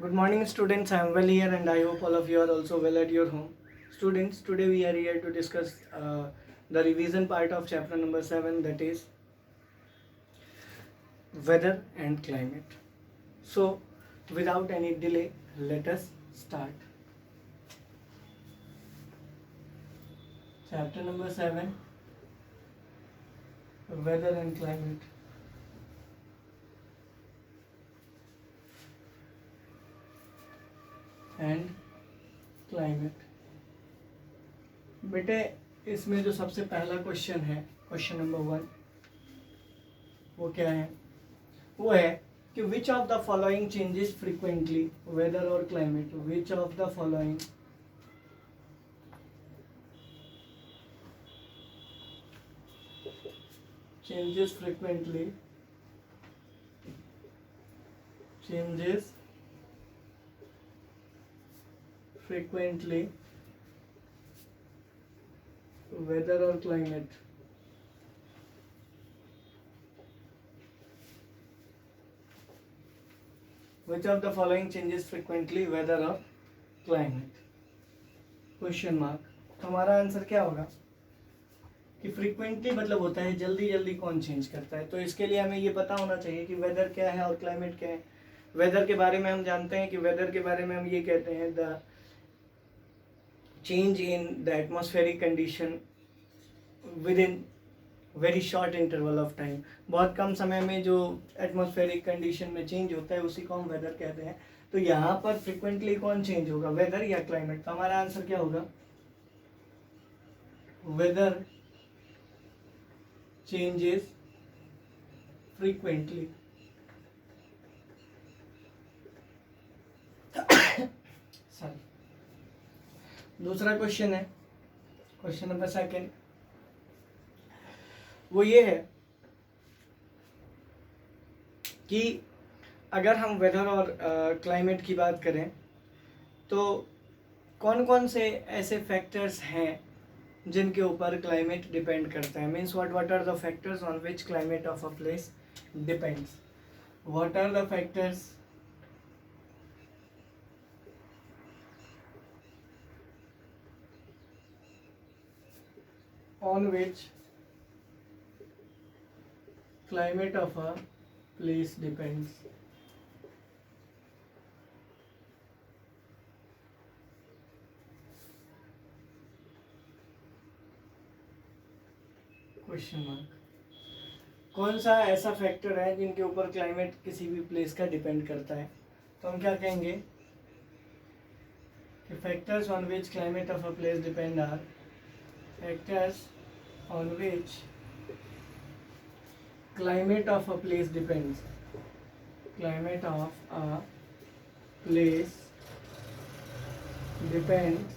Good morning, students. I am well here, and I hope all of you are also well at your home. Students, today we are here to discuss the revision part of chapter number 7, that is weather and climate. So, without any delay, let us start. Chapter number 7, weather and climate. And climate. बेटे, इसमें जो सबसे पहला question है, question number 1, वो क्या है? वो है कि which of the following changes frequently, weather और climate, which of the following changes frequently weather or climate? Which of the following changes frequently, weather or climate? Question mark. तो हमारा आंसर क्या होगा कि फ्रीक्वेंटली मतलब होता है जल्दी जल्दी कौन चेंज करता है। तो इसके लिए हमें ये पता होना चाहिए कि वेदर क्या है और क्लाइमेट क्या है। वेदर के बारे में हम जानते हैं कि वेदर के बारे में हम ये कहते हैं the change in the atmospheric condition with in very short interval of time. बहुत कम समय में जो एटमॉस्फेरिक कंडीशन में चेंज होता है उसी को हम वेदर कहते हैं। तो यहाँ पर फ्रीक्वेंटली कौन चेंज होगा, वेदर या क्लाइमेट? तो हमारा आंसर क्या होगा? Weather changes frequently. सॉरी। दूसरा क्वेश्चन है, क्वेश्चन नंबर 2, वो ये है कि अगर हम वेदर और क्लाइमेट की बात करें तो कौन कौन से ऐसे फैक्टर्स हैं जिनके ऊपर क्लाइमेट डिपेंड करता है। Means what are the factors on which climate of a place depends. What are the factors on which climate of a place depends? Question mark. कौन सा ऐसा फैक्टर है जिनके ऊपर क्लाइमेट किसी भी प्लेस का डिपेंड करता है? तो हम क्या कहेंगे कि factors on which climate of a place depend are factors on which climate of a place depends. Climate of a place depends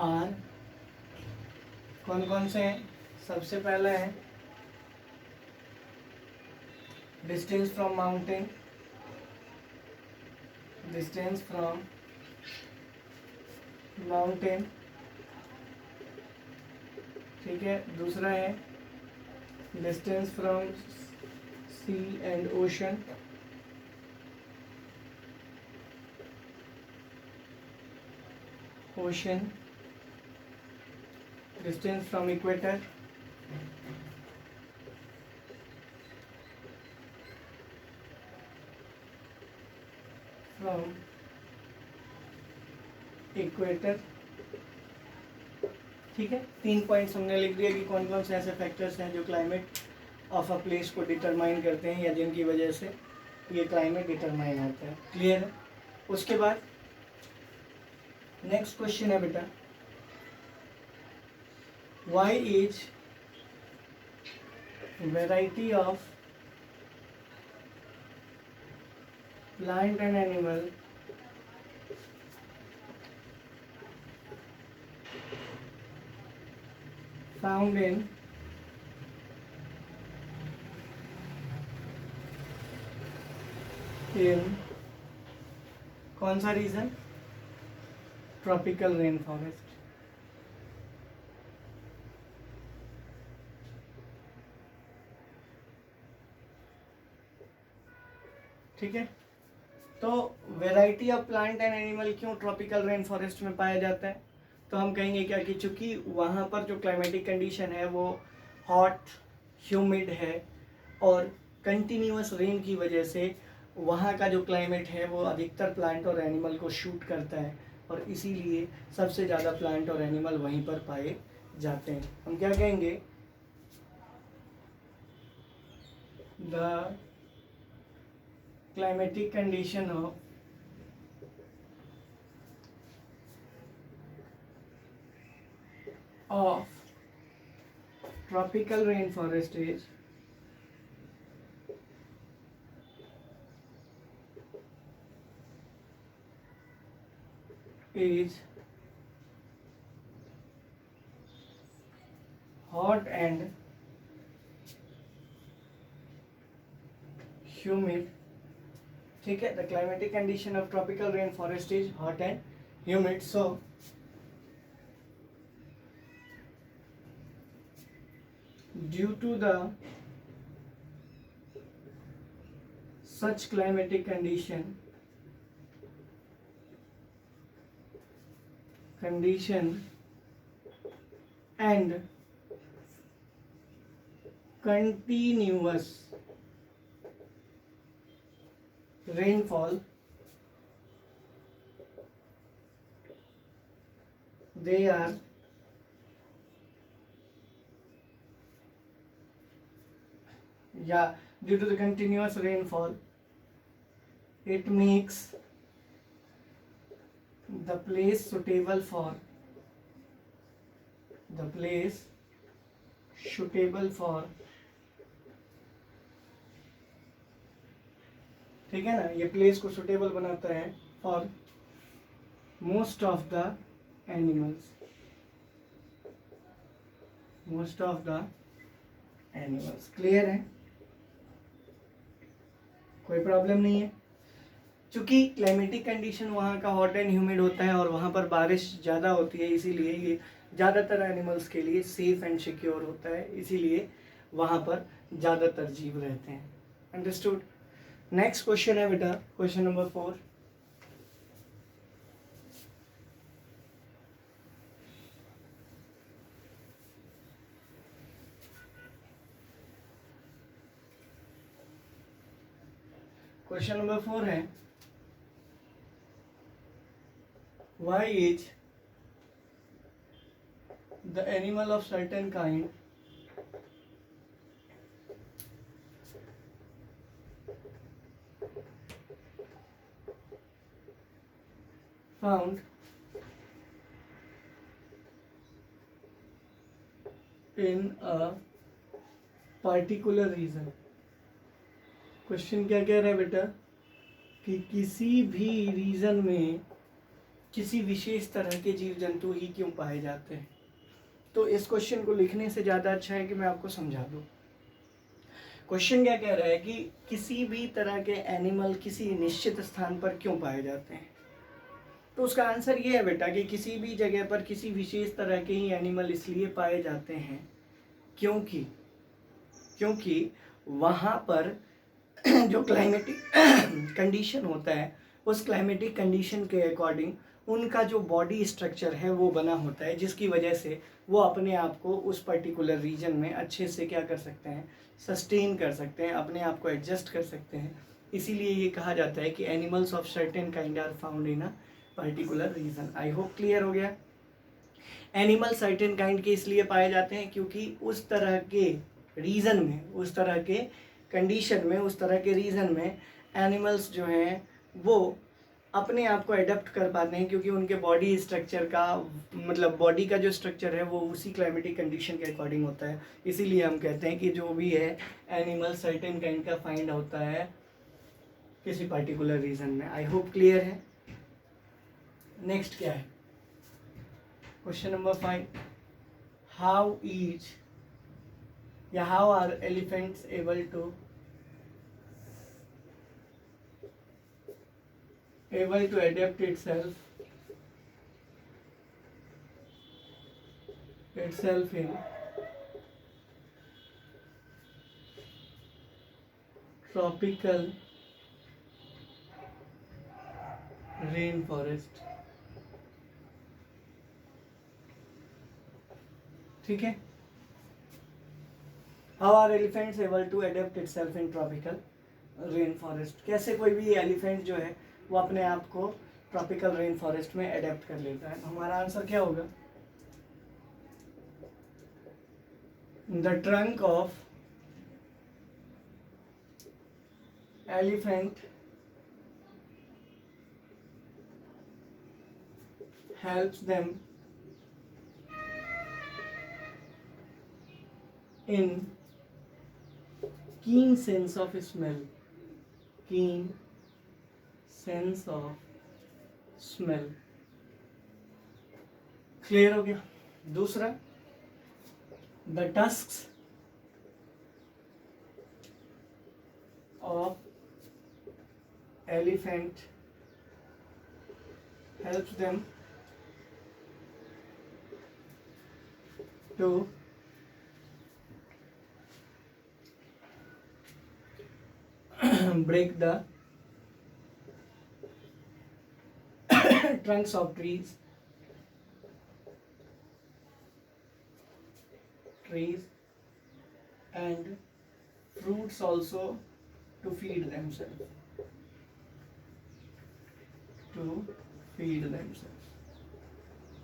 are कौन कौन से हैं? सबसे पहला है distance from mountain, distance from mountain, ठीक है। दूसरा है distance from sea and ocean, ocean, distance from equator, from equator, ठीक है। 3 पॉइंट्स हमने लिख दिया कि कौन कौन से ऐसे फैक्टर्स हैं जो क्लाइमेट ऑफ अ प्लेस को डिटरमाइन करते हैं या जिनकी वजह से ये क्लाइमेट डिटरमाइन होता है। क्लियर है? उसके बाद नेक्स्ट क्वेश्चन है बेटा, why is variety of plant and animal found in कौन सा रीजन? Tropical rain forest. ठीक है। तो variety of plant and animal क्यों ट्रॉपिकल रेन फॉरेस्ट में पाया जाता है? तो हम कहेंगे क्या कि चूंकि वहाँ पर जो क्लाइमेटिक कंडीशन है वो हॉट ह्यूमिड है और कंटिन्यूअस रेन की वजह से वहाँ का जो क्लाइमेट है वो अधिकतर प्लांट और एनिमल को शूट करता है और इसीलिए सबसे ज़्यादा प्लांट और एनिमल वहीं पर पाए जाते हैं। हम क्या कहेंगे? The climatic condition of tropical rainforest is hot and humid. ठीक है, the climatic condition of tropical rainforest is hot and humid. So due to the such climatic condition and continuous rainfall, they are due to the continuous rainfall, it makes the place suitable for ठीक है ना, ये place को suitable बनाता है for most of the animals, clear है? कोई problem नहीं है? चूंकि क्लाइमेटिक कंडीशन वहाँ का हॉट एंड ह्यूमिड होता है और वहाँ पर बारिश ज़्यादा होती है, इसीलिए ये ज़्यादातर एनिमल्स के लिए सेफ एंड सिक्योर होता है, इसीलिए वहाँ पर ज़्यादातर जीव रहते हैं। अंडरस्टूड? नेक्स्ट क्वेश्चन है बेटा, क्वेश्चन नंबर 4। क्वेश्चन नंबर 4 है, why is the animal of certain kind found in a particular region? Question क्या कह रहा है बेटा कि किसी भी रीजन में किसी विशेष तरह के जीव जंतु ही क्यों पाए जाते हैं? तो इस क्वेश्चन को लिखने से ज़्यादा अच्छा है कि मैं आपको समझा दूँ। क्वेश्चन क्या कह रहा है कि किसी भी तरह के एनिमल किसी निश्चित स्थान पर क्यों पाए जाते हैं? तो उसका आंसर ये है बेटा कि किसी भी जगह पर किसी विशेष तरह के ही एनिमल इसलिए पाए जाते हैं क्योंकि वहाँ पर जो क्लाइमेटिक कंडीशन होता है उस क्लाइमेटिक कंडीशन के अकॉर्डिंग उनका जो बॉडी स्ट्रक्चर है वो बना होता है, जिसकी वजह से वो अपने आप को उस पर्टिकुलर रीजन में अच्छे से क्या कर सकते हैं? सस्टेन कर सकते हैं, अपने आप को एडजस्ट कर सकते हैं। इसीलिए ये कहा जाता है कि animals of certain kind are found in a particular region. I hope clear हो गया। एनिमल सर्टेन काइंड के इसलिए पाए जाते हैं क्योंकि उस तरह के रीजन में, उस तरह के कंडीशन में, उस तरह के रीजन में एनिमल्स जो हैं वो अपने आप को एडप्ट कर पाते हैं, क्योंकि उनके बॉडी स्ट्रक्चर का मतलब बॉडी का जो स्ट्रक्चर है वो उसी क्लाइमेटिक कंडीशन के अकॉर्डिंग होता है। इसीलिए हम कहते हैं कि जो भी है एनिमल सर्टेन काइंड का फाइंड होता है किसी पर्टिकुलर रीजन में। आई होप क्लियर है। नेक्स्ट क्या है? Question number 5, how are elephants able to adapt itself in tropical rain forest. ठीक है। How are elephants able to adapt itself in tropical rain forest? कैसे कोई भी एलिफेंट जो है वो अपने आप को ट्रॉपिकल रेन फॉरेस्ट में अडेप्ट कर लेता है? हमारा आंसर क्या होगा? The trunk of elephant helps them in keen sense of smell, keen sense of smell। Clear हो गया? दूसरा, the tusks of elephant helps them to break the trunks of trees and fruits also to feed themselves,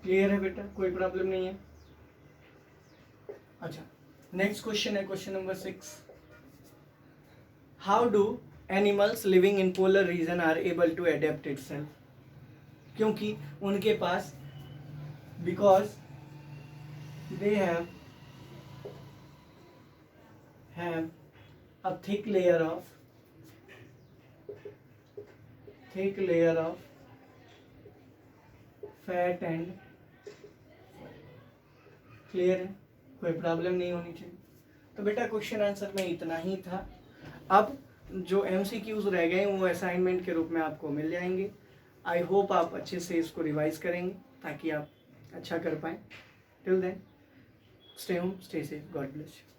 clear है बेटा? कोई problem नहीं है? अच्छा, next question है question number 6। How do animals living in polar region are able to adapt itself? क्योंकि उनके पास, because they have a thick layer of fat and clear है? कोई प्रॉब्लम नहीं होनी चाहिए। तो बेटा क्वेश्चन आंसर में इतना ही था। अब जो MCQs रह गए वो असाइनमेंट के रूप में आपको मिल जाएंगे। आई होप आप अच्छे से इसको रिवाइज करेंगे ताकि आप अच्छा कर पाएँ। Till then stay home, stay safe, God bless you.